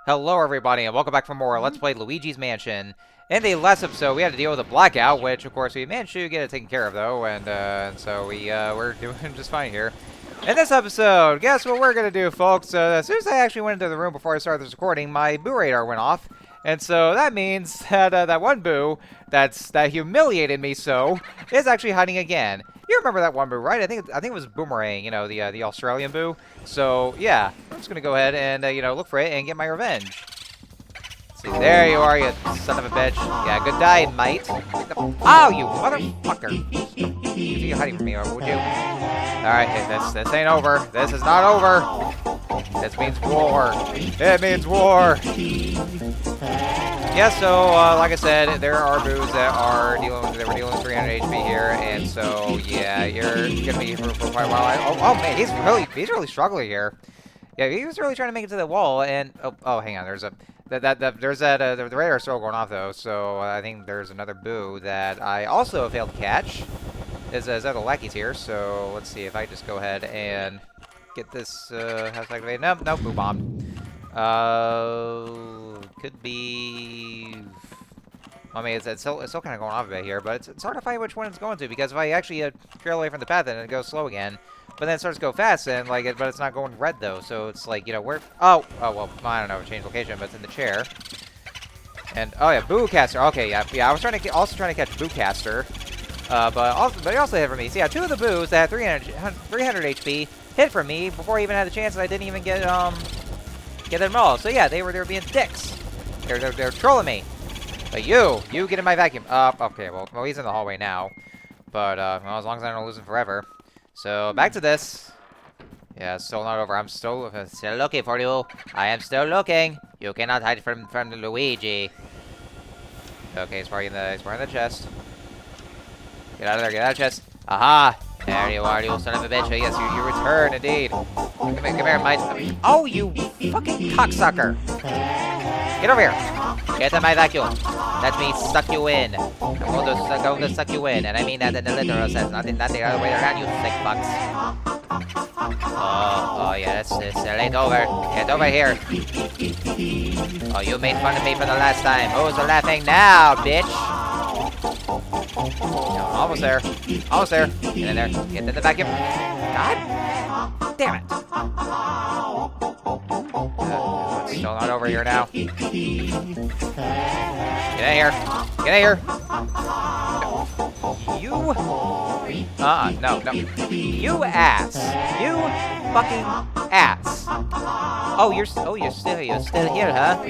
Hello everybody and welcome back for more Let's Play Luigi's Mansion. In the last episode we had to deal with a blackout, which of course we managed to get it taken care of though, and so we're doing just fine here. In this episode, guess what we're gonna do, folks? As soon as I actually went into the room before I started this recording, my boo radar went off. And so that means that that one boo that humiliated me so is actually hiding again. You remember that one boo, right? I think it was Boomerang, you know, the Australian boo. So yeah, I'm just gonna go ahead and look for it and get my revenge. See, there you are, you son of a bitch. Yeah, good day, mate. Oh, you motherfucker! You're hiding from me, or would you? All right, this ain't over. This is not over. This means war. It means war. Yeah, so like I said, there are boos that were dealing with 300 HP here, and so yeah, you're gonna be here for quite a while. Oh man, he's really struggling here. Yeah, he was really trying to make it to the wall, and oh hang on, there's the radar's still going off though, so I think there's another boo that I also failed to catch. Is that the lackeys here? So let's see if I just go ahead and get this house activated. Nope, boo bombed. Could be. I mean, it's still kind of going off a bit here, but it's hard to find which one it's going to, because if I actually trail away from the path, then it goes slow again. But then it starts to go fast, and but it's not going red though. So it's like, you know, where? Oh well, I don't know, change location, but it's in the chair. And oh yeah, Boocaster. Okay, yeah. I was also trying to catch Boocaster, but he also hit for me. So yeah, two of the boos that had 300 HP hit from me before I even had the chance, and I didn't even get them all. So yeah, they were being dicks. They're trolling me. But you get in my vacuum. Okay, well he's in the hallway now. But well, as long as I don't lose him forever. So back to this. Yeah, it's still not over. I'm still looking for you. I am still looking. You cannot hide from the Luigi. Okay, he's probably in the chest. Get out of there. Get out of the chest. Aha! There you are, you son of a bitch. Yes, you return indeed. Come here, mate. Oh, you fucking cocksucker! Get over here. Get in my vacuum. Let me suck you in. I'm going to suck you in, and I mean that in the literal sense, not the other way around, you sick fucks. Oh yeah, this ain't over. Get over here. Oh, you made fun of me for the last time. Who's laughing now, bitch? No, almost there. Almost there. Get in there. Get in the vacuum. God damn it. It's still not over here now. Get in here. Get in here. You. No. You ass. You fucking ass. Oh, you're still here, huh?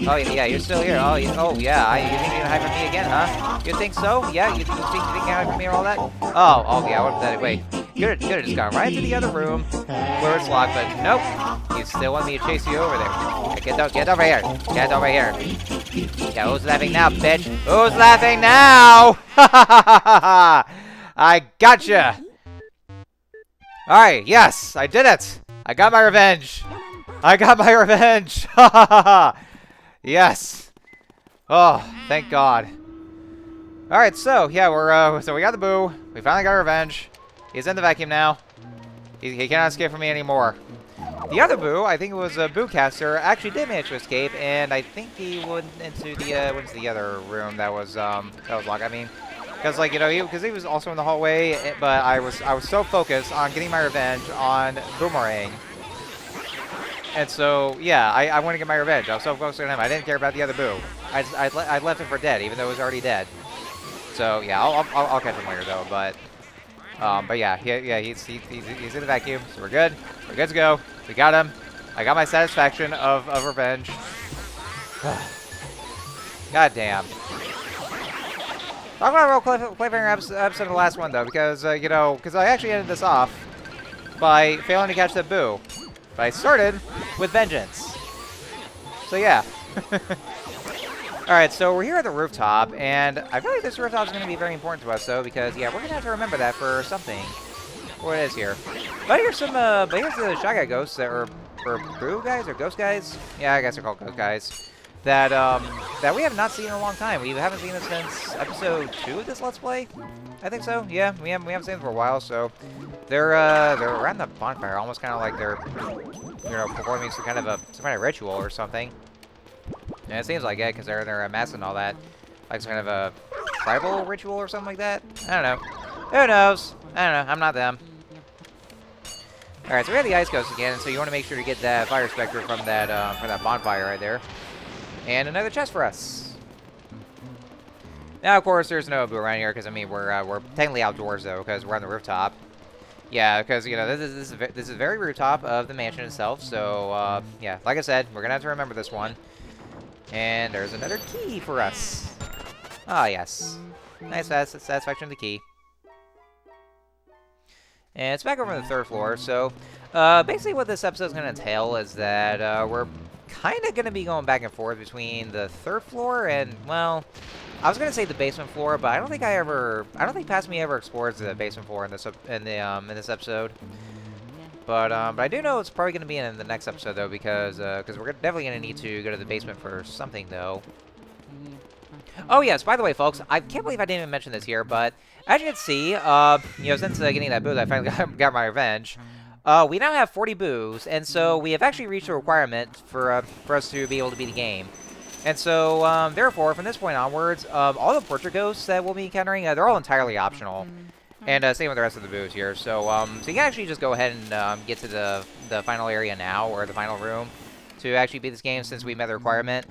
Oh yeah, you're still here. Oh yeah. You think you're gonna hide from me again, huh? You think so? Yeah. You think you're gonna hide from me or all that? Oh yeah. What was that? Wait. You'd have just gone right into the other room where it's locked, but nope. You still want me to chase you over there? Get over here. Get over here. Yeah, who's laughing now, bitch? Who's laughing now? I gotcha. All right. Yes, I did it. I got my revenge. I got my revenge. Yes. Oh, thank God. All right, so yeah, we got the boo. We finally got our revenge. He's in the vacuum now. He cannot escape from me anymore. The other boo, I think it was Boocaster, actually did manage to escape, and I think he went into the other room that was locked. I mean, because like, you know, because he was also in the hallway, but I was so focused on getting my revenge on Boomerang. And so, yeah, I want to get my revenge. I was so focused on him. I didn't care about the other boo. I left him for dead, even though he was already dead. So yeah, I'll catch him later though. But yeah, he's in the vacuum, so we're good. We're good to go. We got him. I got my satisfaction of revenge. God damn. Talk about a real cliffhanger episode of the last one though, because because I actually ended this off by failing to catch that boo. But I started with vengeance. So yeah. Alright, so we're here at the rooftop, and I feel like this rooftop is going to be very important to us, though, because, yeah, we're going to have to remember that for something. What it is here. But here's the Shy Guy ghosts that are, or Boo guys, or Ghost guys? Yeah, I guess they're called Ghost guys. That we have not seen in a long time. We haven't seen them since episode 2 of this Let's Play. I think so. Yeah, we haven't seen them for a while, so they're around the bonfire, almost kind of like they're performing some kind of ritual or something. And it seems like it, because they're amassing all that. Like some kind of a tribal ritual or something like that. I don't know. Who knows? I don't know. I'm not them. Alright, so we have the Ice Ghost again, so you want to make sure to get that Fire Spectre from that bonfire right there. And another chest for us. Now, of course, there's no Boo around here, because, I mean, we're technically outdoors, though, because we're on the rooftop. Yeah, because, you know, this is the very rooftop of the mansion itself, so, yeah, like I said, we're going to have to remember this one. And there's another key for us. Ah, yes. Nice satisfaction of the key. And it's back over on the 3rd floor, so basically what this episode is going to entail is that we're kind of going to be going back and forth between the 3rd floor and, well, I was going to say the basement floor, but I don't think Past Me ever explores the basement floor in this episode. But I do know it's probably going to be in the next episode, though, because we're definitely going to need to go to the basement for something, though. Oh, yes, by the way, folks, I can't believe I didn't even mention this here, but as you can see, you know, since getting that boo, I finally got my revenge. We now have 40 boos, and so we have actually reached a requirement for us to be able to beat the game. And so, therefore, from this point onwards, all the portrait ghosts that we'll be encountering, they're all entirely optional. And same with the rest of the boos here. So, so you can actually just go ahead and get to the final area now, or the final room, to actually beat this game since we met the requirement.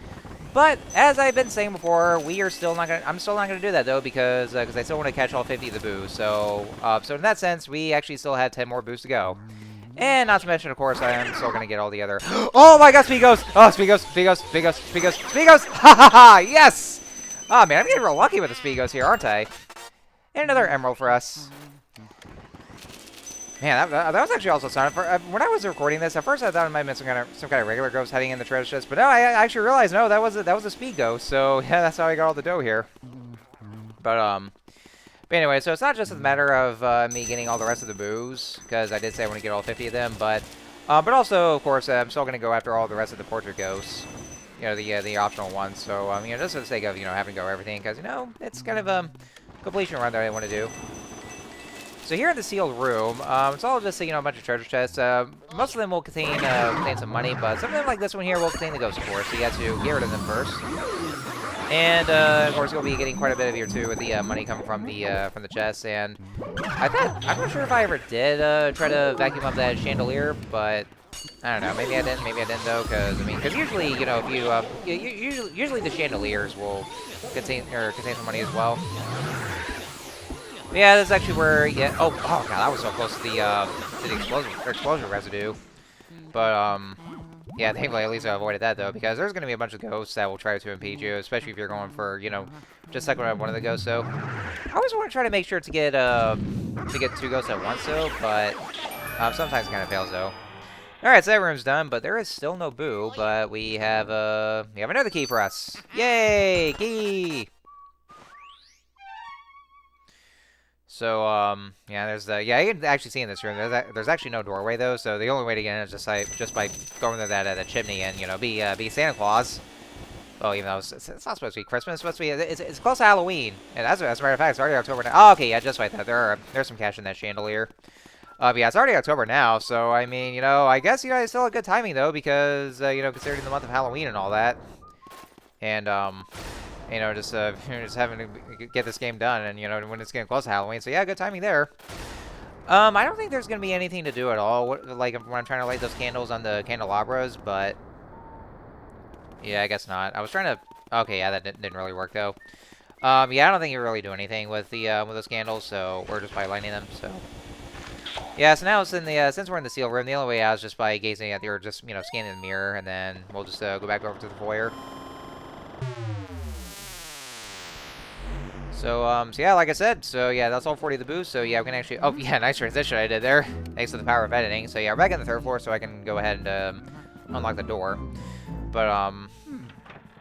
But as I've been saying before, we are still not gonna. I'm still not gonna do that though because I still want to catch all 50 of the boos. So, so in that sense, we actually still had 10 more boos to go. And not to mention, of course, I am still gonna get all the other. Oh my God, Speed Ghost! Oh, Speed Ghost! Speed Ghost! Speed Ghost! Speed Ghost! Speed Ghost! Ha ha ha! Yes! Oh man, I'm getting real lucky with the Speed Ghost here, aren't I? And another emerald for us. Man, that was actually also sounded for when I was recording this. At first, I thought it might have been some kind of regular ghost hiding in the treasure chest, but no, I actually realized no, that was a speed ghost. So yeah, that's how I got all the dough here. But anyway, so it's not just a matter of me getting all the rest of the boos, because I did say I want to get all 50 of them, but also of course I'm still going to go after all the rest of the portrait ghosts, you know, the optional ones. So you know, just for the sake of having to go everything, because you know it's kind of a completion run that I want to do. So here in the sealed room, it's all just, you know, a bunch of treasure chests. Most of them will contain some money, but some of them, like this one here, will contain the ghost, of course. So you have to get rid of them first. And of course, you'll be getting quite a bit of here too with the money coming from the chests. And I'm not sure if I ever did try to vacuum up that chandelier, but I don't know. Maybe I didn't though, because I mean, usually, you know, if you usually the chandeliers will contain some money as well. Yeah, that's actually where. Yeah. Oh god, I was so close to the explosion residue. But yeah, thankfully at least I avoided that though, because there's gonna be a bunch of ghosts that will try to impede you, especially if you're going for, you know, just like one of the ghosts. So I always want to try to make sure to get 2 ghosts at once though, but sometimes it kind of fails though. All right, so that room's done, but there is still no boo. But we have another key for us. Yay, key! So, yeah, you can actually see in this room, there's actually no doorway, though, so the only way to get in is just by going to that chimney and, you know, be Santa Claus. Well, even though it's not supposed to be Christmas, it's supposed to be, it's close to Halloween. And as a matter of fact, it's already October now. Oh, okay, yeah, just like that. There's some cash in that chandelier. But yeah, it's already October now, so, I mean, you know, I guess, you know, it's still a good timing, though, because, you know, considering the month of Halloween and all that. And, you know, just having to get this game done, and you know, when it's getting close to Halloween, so yeah, good timing there. I don't think there's gonna be anything to do at all, like when I'm trying to light those candles on the candelabras, but yeah, I guess not. I was trying to. Okay, yeah, that didn't really work though. Yeah, I don't think you really do anything with those candles, so or just by lighting them. So yeah, so now it's in the since we're in the seal room, the only way out is just by gazing at or just, you know, scanning the mirror, and then we'll just go back over to the foyer. So, so yeah, like I said, so yeah, that's all 40 of the boos. So yeah, we can actually, oh yeah, nice transition I did there, thanks to the power of editing. So yeah, we're back on the 3rd floor, so I can go ahead and unlock the door. But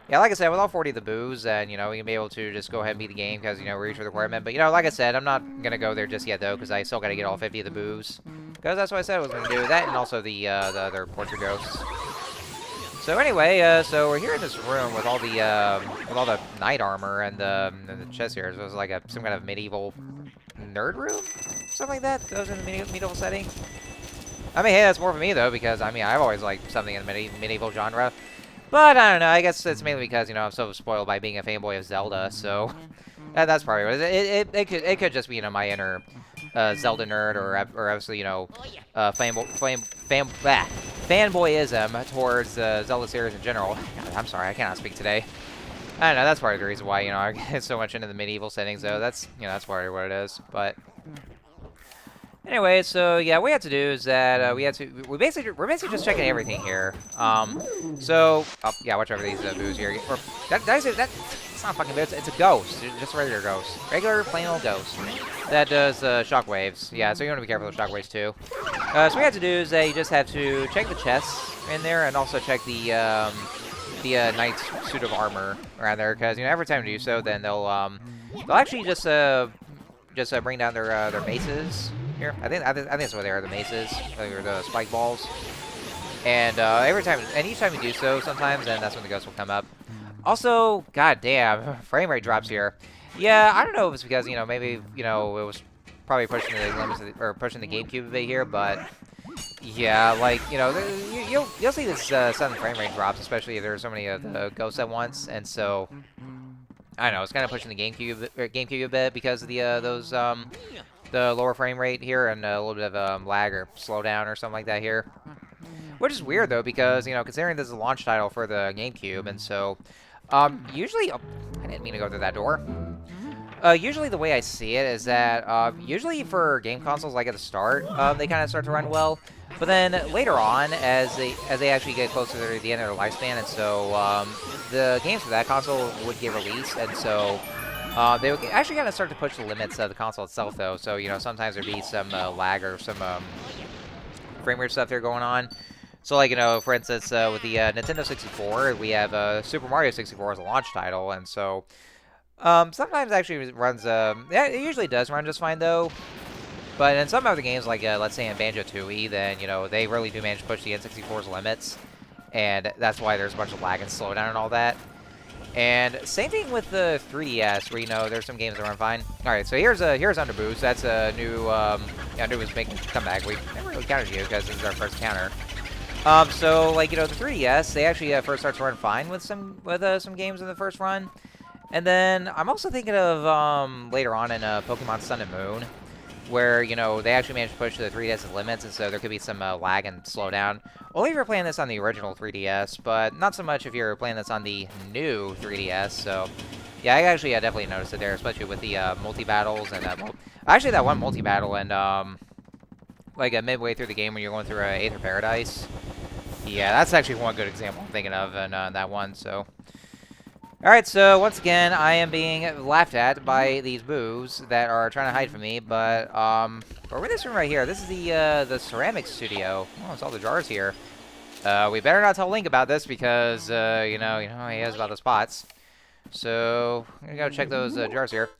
yeah, like I said, with all 40 of the boos, and you know, we can be able to just go ahead and beat the game because, you know, we reach the requirement. But you know, like I said, I'm not gonna go there just yet though, because I still gotta get all 50 of the boos, because that's what I said I was gonna do. That and also the other portrait ghosts. So anyway, so we're here in this room with all the knight armor and the chest here. So it's like some kind of medieval nerd room, something like that. Those in the medieval setting. I mean, hey, that's more for me though, because I mean, I've always liked something in the medieval genre. But I don't know. I guess it's mainly because, you know, I'm so spoiled by being a fanboy of Zelda. So that's probably what it is. It could just be, you know, my inner Zelda nerd, or obviously, you know, fanboyism towards Zelda series in general. God, I'm sorry, I cannot speak today. I don't know. That's part of the reason why, you know, I get so much into the medieval settings. So that's, you know, that's part of what it is. But anyway, so yeah, what we have to do is that we're basically just checking everything here. So oh, yeah, watch over these boos here. Or did I say that? It's not fucking boots. It's a ghost. It's just a regular ghost, regular plain old ghost that does shockwaves. Yeah, so you want to be careful with shockwaves too. So what we have to do is that you just have to check the chests in there, and also check the knight's suit of armor around there, because, you know, every time you do so, then they'll actually just bring down their maces here. I think that's what they are, the maces, or the spike balls. And each time you do so, sometimes, then that's when the ghost will come up. Also, goddamn, frame rate drops here. Yeah, I don't know if it's because, you know, maybe, you know, it was probably pushing the limits or pushing the GameCube a bit here, but yeah, like, you know, you'll see this sudden frame rate drops, especially if there's so many of the ghosts at once, and so I don't know, it's kind of pushing the GameCube a bit because of the lower frame rate here, and a little bit of lag or slowdown or something like that here. Which is weird though, because, you know, considering this is a launch title for the GameCube, and so usually, oh, I didn't mean to go through that door. Usually the way I see it is that usually for game consoles, like at the start, they kind of start to run well, but then later on, as they actually get closer to the end of their lifespan, and so the games for that console would get released, and so they would actually kind of start to push the limits of the console itself, though. So, you know, sometimes there'd be some lag or some frame rate stuff there going on. So, like, you know, for instance, with the Nintendo 64, we have Super Mario 64 as a launch title, and so sometimes actually runs, yeah, it usually does run just fine, though. But in some other games, like, let's say in Banjo-Tooie, then, you know, they really do manage to push the N64's limits, and that's why there's a bunch of lag and slowdown and all that. And same thing with the 3DS, where, you know, there's some games that run fine. Alright, so here's Underboost. That's a new, Underboost making a comeback. We never really countered you, because this is our first counter. So, like, you know, the 3DS, they actually first start to run fine with some games in the first run. And then I'm also thinking of later on in Pokemon Sun and Moon, where, you know, they actually managed to push the 3DS's limits, and so there could be some lag and slowdown. Only if you're playing this on the original 3DS, but not so much if you're playing this on the new 3DS. So, yeah, I actually definitely noticed it there, especially with the multi-battles, and actually that one multi-battle, and like midway through the game when you're going through Aether Paradise. Yeah, that's actually one good example I'm thinking of, and that one, so. Alright, so once again, I am being laughed at by these boos that are trying to hide from me, but we're in this room right here. This is the ceramics studio. Oh, it's all the jars here. We better not tell Link about this because, you know, he has about the spots. So, I'm gonna go check those jars here.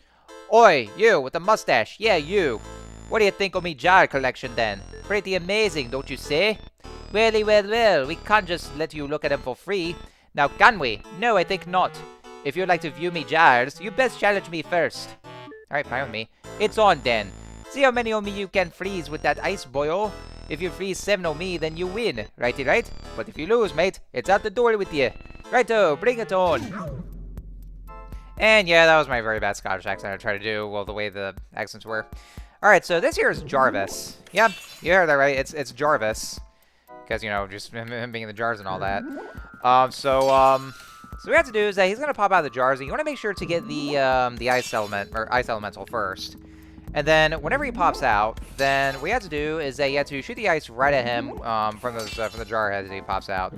Oi, you with the mustache. Yeah, you. What do you think of me jar collection then? Pretty amazing, don't you say? Well, well, we can't just let you look at them for free. Now, can we? No, I think not. If you'd like to view me jars, you best challenge me first. Alright, fine with me. It's on then. See how many of me you can freeze with that ice boil. If you freeze 7 of me, then you win. Righty right? But if you lose, mate, it's out the door with you. Righto, bring it on. And yeah, that was my very bad Scottish accent I tried to do, well, the way the accents were. Alright, so this here is Jarvis. Yeah, you heard that right. It's Jarvis. Because, you know, just him being in the jars and all that. So what we have to do is that he's going to pop out of the jars, and you want to make sure to get the ice element, or ice elemental first. And then, whenever he pops out, then what you have to do is that you have to shoot the ice right at him from the jar head as he pops out.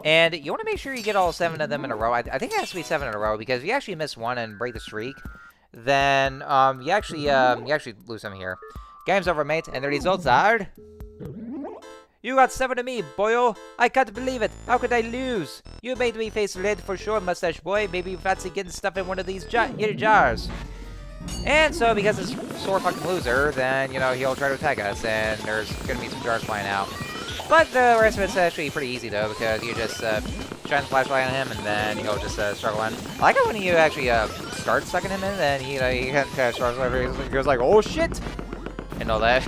And you want to make sure you get all 7 of them in a row. I think it has to be 7 in a row, because if you actually miss one and break the streak, then you actually lose some here. Game's over, mate, and the results are... You got 7 of me, boyo. I can't believe it. How could I lose? You made me face red for sure, mustache boy. Maybe you fancy getting stuff in one of these jars. And so, because it's a sore fucking loser, then, you know, he'll try to attack us, and there's gonna be some jars flying out. But the rest of it's actually pretty easy, though, because you just shine the flashlight on him, and then he'll just struggle in. I like it when you actually start sucking him in, then, you know, he kind of struggles over, he goes like, oh shit! And all that.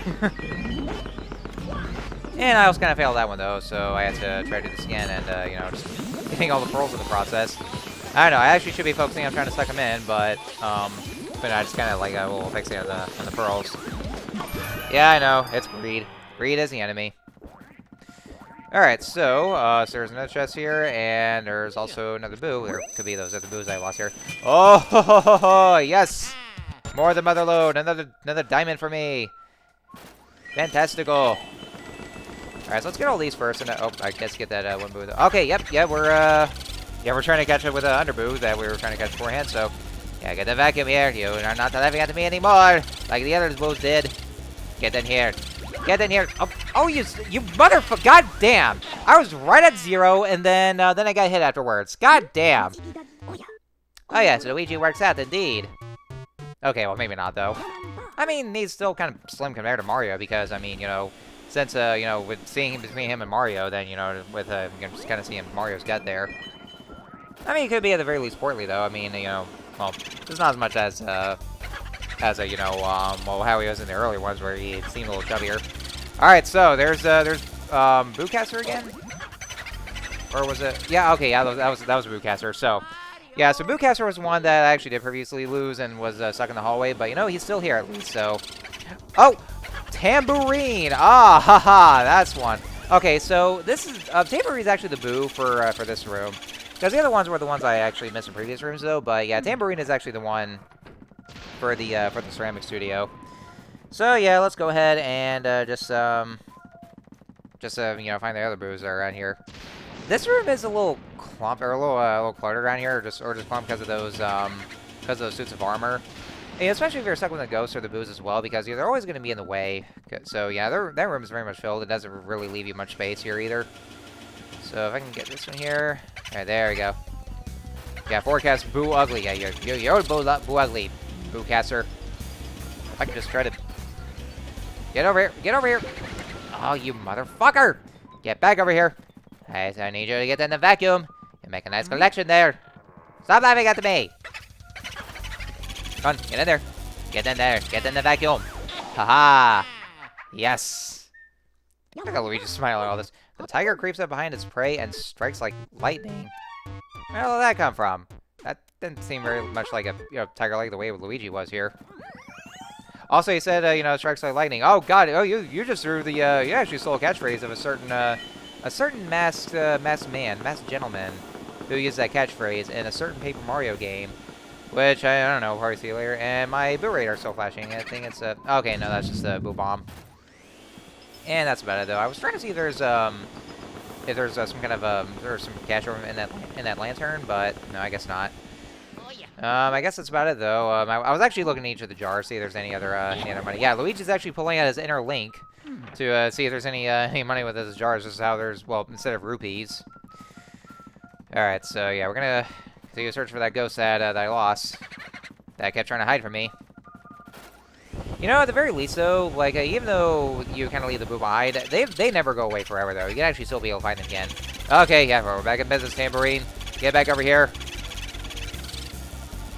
And I also kind of failed that one, though, so I had to try to do this again, and, you know, just getting all the pearls in the process. I don't know. I actually should be focusing on trying to suck them in, but I just kind of like a little fixing on the pearls. Yeah, I know. It's greed. Greed is the enemy. All right, so there's another chest here, and there's also another boo. There could be those other boos I lost here. Oh, yes! More of the mother load. Another diamond for me. Fantastical. All right, so let's get all these first, and oh, I guess get that one boo. Okay, yep, yeah, we're trying to catch up with the underboo that we were trying to catch beforehand. So, yeah, get the vacuum here. You are not laughing at me anymore, like the other boos did. Get in here. Get in here. Oh, you motherfucker. God damn. I was right at 0, and then I got hit afterwards. God damn. Oh, yeah, so Luigi works out, indeed. Okay, well, maybe not, though. I mean, he's still kind of slim compared to Mario, because, I mean, you know, since, you know, with seeing him between him and Mario, then, you know, with, you can just kind of see him Mario's gut there. I mean, he could be at the very least portly, though. I mean, you know, well, it's not as much as you know, well, how he was in the early ones where he seemed a little chubbier. Alright, so there's Boovengeance again? Or was it? Yeah, okay, yeah, that was Boovengeance. So, yeah, so Boovengeance was one that I actually did previously lose and was stuck in the hallway, but, you know, he's still here at least, so. Oh! Tambourine! Ah, haha, that's one. Okay, so this is, Tambourine's actually the boo for this room. Because the other ones were the ones I actually missed in previous rooms, though, but, yeah, Tambourine is actually the one for the ceramic studio. So yeah, let's go ahead and just you know, find the other boos that are around here. This room is a little clump or a little cluttered around here, or just clump because of those suits of armor. And especially if you're stuck with the ghosts or the boos as well, because they're always going to be in the way. So yeah, that room is very much filled. It doesn't really leave you much space here either. So if I can get this one here, all right, there we go. Yeah, forecast boo ugly. Yeah, you're boo ugly. Boovengeance. If I can just try to get over here. Get over here. Oh, you motherfucker. Get back over here. Alright, I need you to get in the vacuum and make a nice collection there. Stop laughing at me. Come on, get in there. Get in there. Get in the vacuum. Haha. Yes. Look at Luigi smiling at all this. The tiger creeps up behind its prey and strikes like lightning. Where did that come from? That didn't seem very much like a tiger like the way Luigi was here. Also, he said, you know, strikes like lightning. Oh God! Oh, you just threw the you actually stole a catchphrase of a certain masked gentleman who used that catchphrase in a certain Paper Mario game, which I don't know. Probably see you later. And my boo radar is still flashing. I think it's okay. No, that's just a boo bomb. And that's about it, though. I was trying to see if there's some kind of there's some catch over in that lantern, but no, I guess not. I guess that's about it, though. I was actually looking at each of the jars, see if there's any other money. Yeah, Luigi's actually pulling out his inner link to see if there's any money with his jars. This is how there's, well, instead of rupees. Alright, so yeah, we're gonna take a search for that ghost that I lost. That kept trying to hide from me. You know, at the very least, though, like, even though you kind of leave the boo behind, they never go away forever, though. You can actually still be able to find them again. Okay, yeah, we're back in business, Tambourine. Get back over here.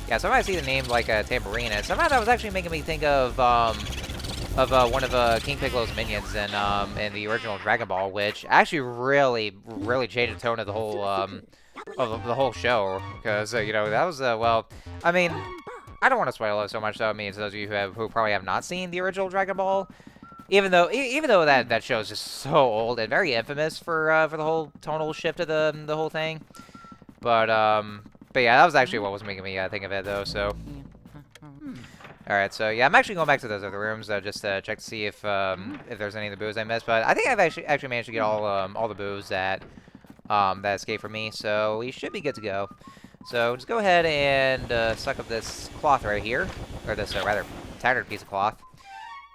Yeah, somehow I see the name like Tambourine, and somehow that was actually making me think of one of King Piccolo's minions in the original Dragon Ball, which actually really changed the tone of the whole show. Because you know, that was well, I mean, I don't want to spoil it so much, though. I mean, to those of you who probably have not seen the original Dragon Ball, even though that show is just so old and very infamous for the whole tonal shift of the whole thing, but yeah, that was actually what was making me think of it, though. So, all right, so yeah, I'm actually going back to those other rooms just to check to see if there's any of the boos I missed. But I think I've actually managed to get all the boos that escaped from me, so we should be good to go. So just go ahead and suck up this cloth right here, or this rather tattered piece of cloth,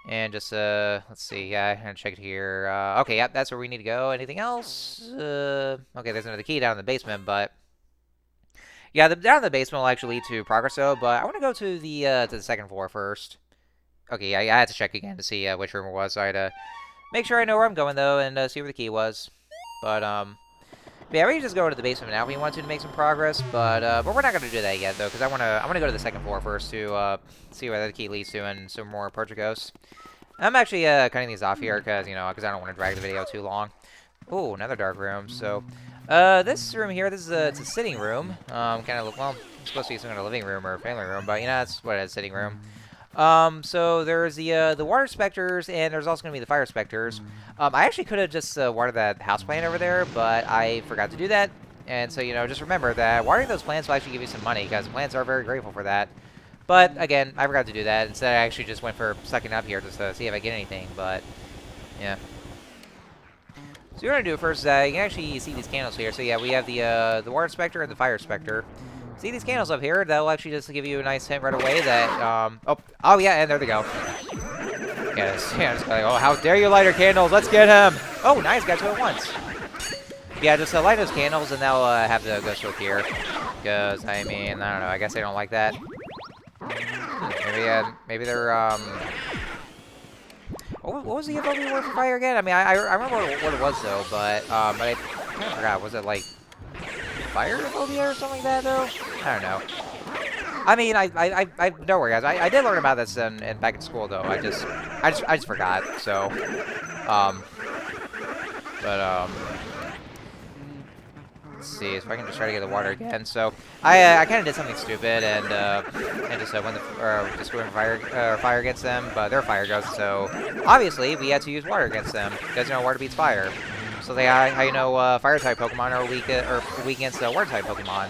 and just let's see. Yeah, I'm gonna check it here. Okay, yep, that's where we need to go. Anything else? Okay, there's another key down in the basement, but. Yeah, down in the basement will actually lead to progress, though, but I want to go to the second floor first. Okay, yeah, I had to check again to see which room it was, so I had to make sure I know where I'm going, though, and see where the key was. But yeah, we can just go to the basement now if we want to make some progress, but we're not going to do that yet, though, because I want to go to the second floor first to see where the key leads to and some more Portuguese. I'm actually cutting these off here because, you know, because I don't want to drag the video too long. Ooh, another dark room, so. This room here, this is it's a sitting room. Kind of, well, it's supposed to be some kind of living room or family room, but you know, that's what it is, sitting room. So there's the water specters, and there's also going to be the fire specters. I actually could have just watered that house plant over there, but I forgot to do that. And so, you know, just remember that watering those plants will actually give you some money, because plants are very grateful for that. But, again, I forgot to do that. Instead, I actually just went for sucking up here just to see if I get anything, but, yeah. So you're going to do first is you can actually see these candles here. So, yeah, we have the water specter and the fire specter. See these candles up here? That'll actually just give you a nice hint right away that, oh, yeah, and there they go. Yeah, just like, oh, how dare you light our candles? Let's get him! Oh, nice, got two at once. Yeah, just light those candles, and they'll have the ghost stroke here. Because, I mean, I don't know, I guess they don't like that. Maybe they're, what was the ability word for fire again? I mean, I remember what it was, though, but I kind of forgot. Was it, like, fire phobia or something like that, though? I don't know. I mean, don't worry, guys. I did learn about this back in school, though. I just forgot. So, let's see if I can just try to get the water again. So, I kind of did something stupid and just went fire against them, but their fire goes. So, obviously, we had to use water against them because you know water beats fire. So how you know fire type Pokemon are weak against water type Pokemon.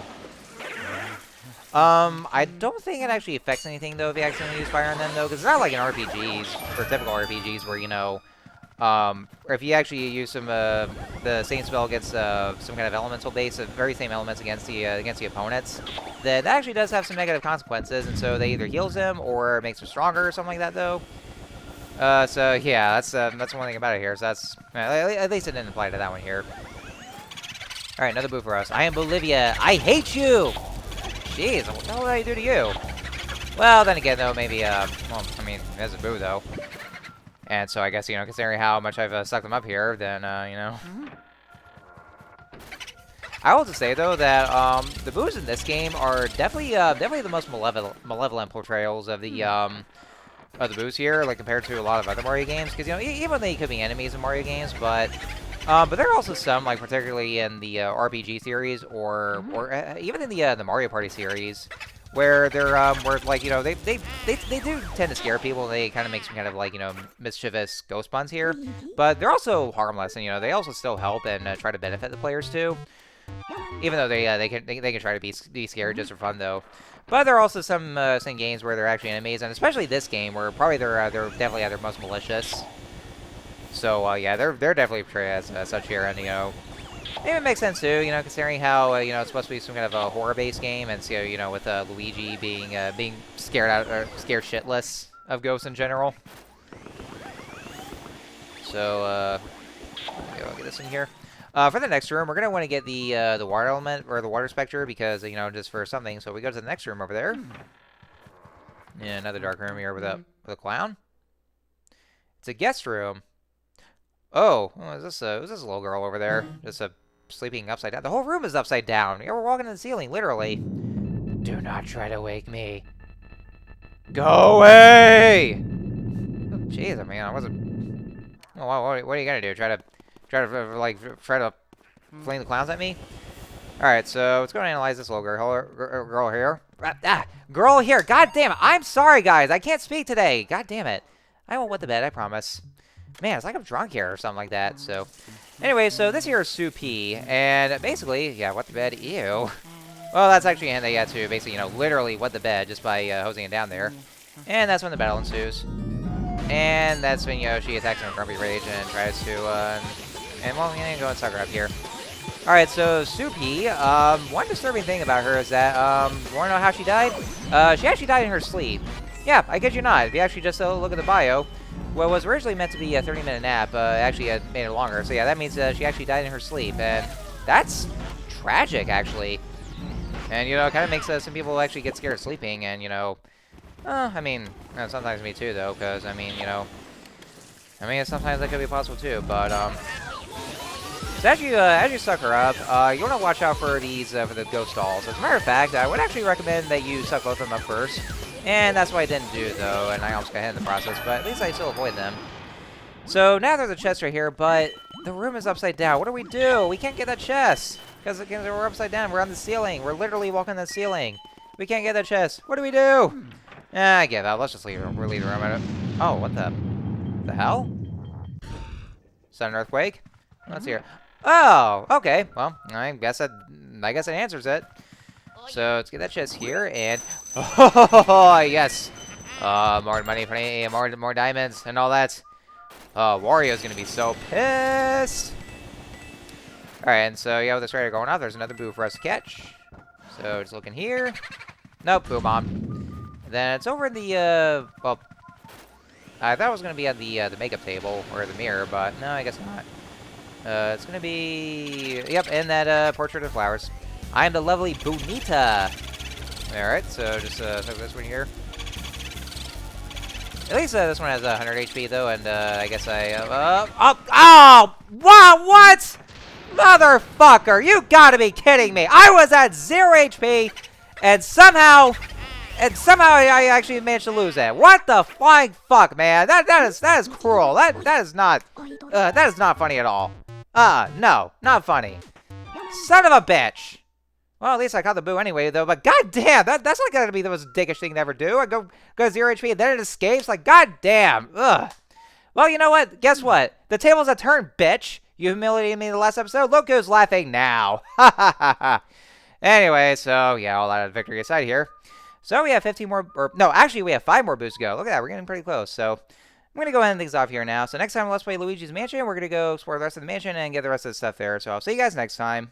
I don't think it actually affects anything, though, if you accidentally use fire on them, though, because it's not like in RPGs, or typical RPGs, where, you know, or if you actually use the same spell against some kind of elemental base, the very same elements against the opponents, then that actually does have some negative consequences, and so they either heals them or makes them stronger or something like that, though. So, yeah, that's one thing about it here, so that's, at least it didn't apply to that one here. Alright, another boo for us. I am Bolivia. I hate you! Jeez, what the hell did I do to you? Well, then again, though, maybe, well, I mean, there's a boo, though. And so I guess, you know, considering how much I've stuck them up here, then, you know. I will just say, though, that, the boos in this game are definitely the most malevolent portrayals of the boos here, like, compared to a lot of other Mario games. Because, you know, even they could be enemies in Mario games, but there are also some, like, particularly in the RPG series, or even in the Mario Party series, where they're where like you know they do tend to scare people. And they kind of make some kind of like you know mischievous ghost puns here, but they're also harmless, and you know they also still help and try to benefit the players too. Even though they can try to be scared just for fun though. But there are also some games where they're actually enemies, and especially this game where probably they're definitely at their most malicious. So, yeah, they're definitely portrayed as such here, and, you know, it makes sense, too, you know, considering how, you know, it's supposed to be some kind of a horror-based game, and so, you know, with Luigi being scared shitless of ghosts in general. So, okay, I'll get this in here. For the next room, we're going to want to get the water element, or the water specter, because, you know, just for something. So we go to the next room over there. Yeah, another dark room here with a clown. It's a guest room. Oh, is this a little girl over there? Just sleeping upside down. The whole room is upside down. Yeah, we're walking to the ceiling, literally. Do not try to wake me. Go away! Jeez, I mean, I wasn't. Oh, what are you gonna do? Try to fling the clowns at me? All right, so let's go and analyze this little girl here. Girl here. God damn it! I'm sorry, guys. I can't speak today. God damn it. I won't wet the bed. I promise. Man, it's like I'm drunk here or something like that. So, anyway, so this here is Sue P, and basically, yeah, wet the bed. Ew. Well, that's actually a hint they got to basically, you know, literally wet the bed just by hosing it down there. And that's when the battle ensues. And that's when, you know, she attacks him in Grumpy Rage and tries to, and well, I'm gonna go and suck her up here. Alright, so Sue P, one disturbing thing about her is that, you wanna know how she died? She actually died in her sleep. Yeah, I kid you not. If you actually just look at the bio, what was originally meant to be a 30-minute nap, actually made it longer. So yeah, that means she actually died in her sleep, and that's tragic, actually. And, you know, it kind of makes some people actually get scared of sleeping, and, you know, I mean, sometimes me too, though, because, I mean, you know, sometimes that could be possible, too, but, so as you suck her up, you want to watch out for these, for the ghost dolls. As a matter of fact, I would actually recommend that you suck both of them up first, and that's what I didn't do, though, and I almost got hit in the process, but at least I still avoid them. So, now there's a chest right here, but The room is upside down. What do we do? We can't get that chest. Because we're upside down. We're on the ceiling. We're literally walking the ceiling. We can't get that chest. What do we do? I give up. Let's just leave the room. Oh, what the hell? Is that an earthquake? Let's hear. Oh, okay. Well, I guess it answers it. So let's get that chest here and oh yes, more money, more diamonds and all that. Wario's gonna be so pissed. All right, and so yeah, with this raider going off, there's another boo for us to catch. So just looking here. Nope, boo bomb. Then it's over in the well, I thought it was gonna be on the makeup table or the mirror, but no, I guess not. It's gonna be yep, in that portrait of flowers. I am the lovely Bonita. Alright, so just took this one here. At least this one has 100 HP though, and I guess oh, wow, what? Motherfucker, you gotta be kidding me. I was at 0 HP, and somehow I actually managed to lose that. What the flying fuck, man? That is cruel. That is not funny at all. No, not funny. Son of a bitch. Well, at least I caught the boo anyway, though. But goddamn, that's not gonna be the most dickish thing to ever do. I go 0 HP and then it escapes. Like goddamn. Ugh. Well, you know what? Guess what? The tables have turned, bitch. You humiliated me in the last episode. Look who's laughing now. Ha ha ha ha. Anyway, so yeah, all out of victory aside here. So we have 15 more, or no, actually we have 5 more boos to go. Look at that, we're getting pretty close. So I'm gonna go ahead and things off here now. So next time, let's play Luigi's Mansion. We're gonna go explore the rest of the mansion and get the rest of the stuff there. So I'll see you guys next time.